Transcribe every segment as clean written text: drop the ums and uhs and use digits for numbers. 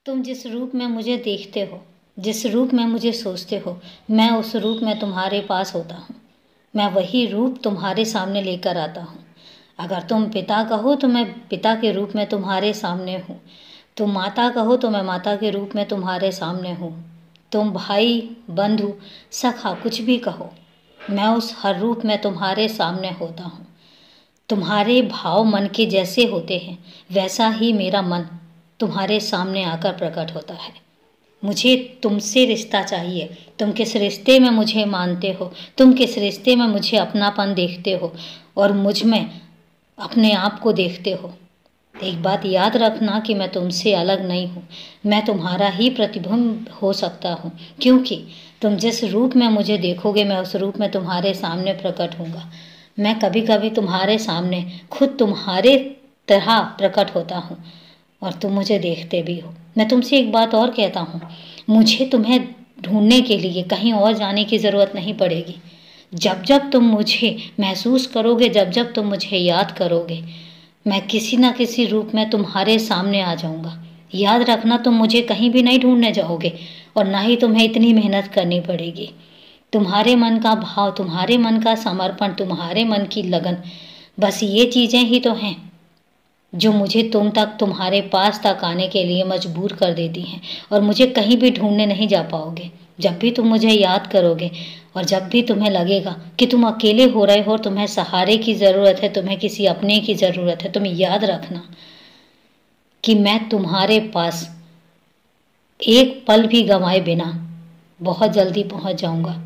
तुम जिस रूप में मुझे देखते हो, जिस रूप में मुझे सोचते हो, मैं उस रूप में तुम्हारे पास होता हूँ। मैं वही रूप तुम्हारे सामने लेकर आता हूँ। अगर तुम पिता कहो तो मैं पिता के रूप में तुम्हारे सामने हूँ। तुम माता कहो तो मैं माता के रूप में तुम्हारे सामने हूँ। तुम भाई, बंधु, सखा कुछ भी कहो, मैं उस हर रूप में तुम्हारे सामने होता हूँ। तुम्हारे भाव मन के जैसे होते हैं, वैसा ही मेरा मन तुम्हारे सामने आकर प्रकट होता है। मुझे तुमसे रिश्ता चाहिए। तुम किस रिश्ते में मुझे मानते हो, तुम किस रिश्ते में मुझे अपनापन देखते हो और मुझ में अपने आप को देखते हो। एक बात याद रखना कि मैं तुमसे अलग नहीं हूँ। मैं तुम्हारा ही प्रतिबिंब हो सकता हूँ, क्योंकि तुम जिस रूप में मुझे देखोगे मैं उस रूप में तुम्हारे सामने प्रकट होऊंगा। मैं कभी कभी तुम्हारे सामने खुद तुम्हारे तरह प्रकट होता हूँ और तुम मुझे देखते भी हो। मैं तुमसे एक बात और कहता हूँ, मुझे तुम्हें ढूंढने के लिए कहीं और जाने की ज़रूरत नहीं पड़ेगी। जब जब तुम मुझे महसूस करोगे, जब जब तुम मुझे याद करोगे, मैं किसी ना किसी रूप में तुम्हारे सामने आ जाऊंगा। याद रखना, तुम मुझे कहीं भी नहीं ढूंढने जाओगे और ना ही तुम्हें इतनी मेहनत करनी पड़ेगी। तुम्हारे मन का भाव, तुम्हारे मन का समर्पण, तुम्हारे मन की लगन, बस ये चीज़ें ही तो हैं जो मुझे तुम तक, तुम्हारे पास तक आने के लिए मजबूर कर देती हैं। और मुझे कहीं भी ढूंढने नहीं जा पाओगे। जब भी तुम मुझे याद करोगे और जब भी तुम्हें लगेगा कि तुम अकेले हो रहे हो, तुम्हें सहारे की ज़रूरत है, तुम्हें किसी अपने की ज़रूरत है, तुम्हें याद रखना कि मैं तुम्हारे पास एक पल भी गंवाए बिना बहुत जल्दी पहुंच जाऊंगा।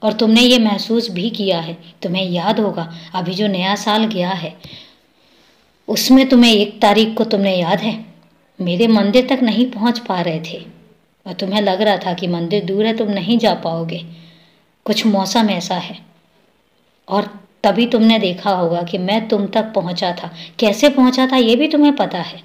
और तुमने ये महसूस भी किया है। तुम्हें याद होगा अभी जो नया साल गया है, उसमें तुम्हें 1 तारीख को, तुमने याद है, मेरे मंदिर तक नहीं पहुंच पा रहे थे और तुम्हें लग रहा था कि मंदिर दूर है, तुम नहीं जा पाओगे, कुछ मौसम ऐसा है। और तभी तुमने देखा होगा कि मैं तुम तक पहुंचा था। कैसे पहुंचा था ये भी तुम्हें पता है।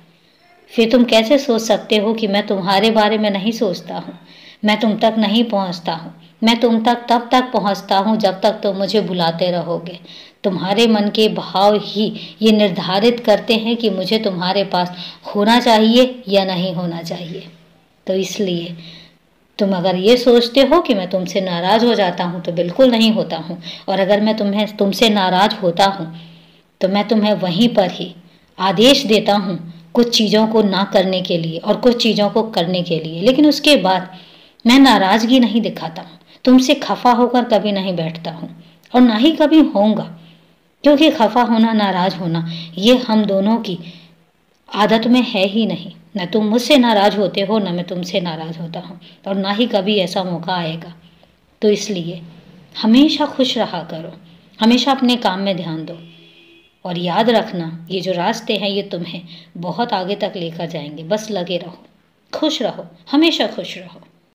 फिर तुम कैसे सोच सकते हो कि मैं तुम्हारे बारे में नहीं सोचता हूँ, मैं तुम तक नहीं पहुँचता हूँ। मैं तुम तक तब तक पहुँचता हूँ जब तक तुम मुझे बुलाते रहोगे। तुम्हारे मन के भाव ही ये निर्धारित करते हैं कि मुझे तुम्हारे पास होना चाहिए या नहीं होना चाहिए। तो इसलिए तुम अगर ये सोचते हो कि मैं तुमसे नाराज़ हो जाता हूँ, तो बिल्कुल नहीं होता हूँ। और अगर मैं तुमसे नाराज़ होता हूँ तो मैं तुम्हें वहीं पर ही आदेश देता हूँ कुछ चीज़ों को ना करने के लिए और कुछ चीज़ों को करने के लिए। लेकिन उसके बाद मैं नाराज़गी नहीं दिखाता हूँ। तुमसे खफा होकर कभी नहीं बैठता हूँ और ना ही कभी होऊंगा, क्योंकि खफा होना, नाराज़ होना, ये हम दोनों की आदत में है ही नहीं। न तुम मुझसे नाराज़ होते हो, न मैं तुमसे नाराज़ होता हूँ, और ना ही कभी ऐसा मौका आएगा। तो इसलिए हमेशा खुश रहा करो, हमेशा अपने काम में ध्यान दो और याद रखना, ये जो रास्ते हैं ये तुम्हें बहुत आगे तक लेकर जाएंगे। बस लगे रहो, खुश रहो, हमेशा खुश रहो।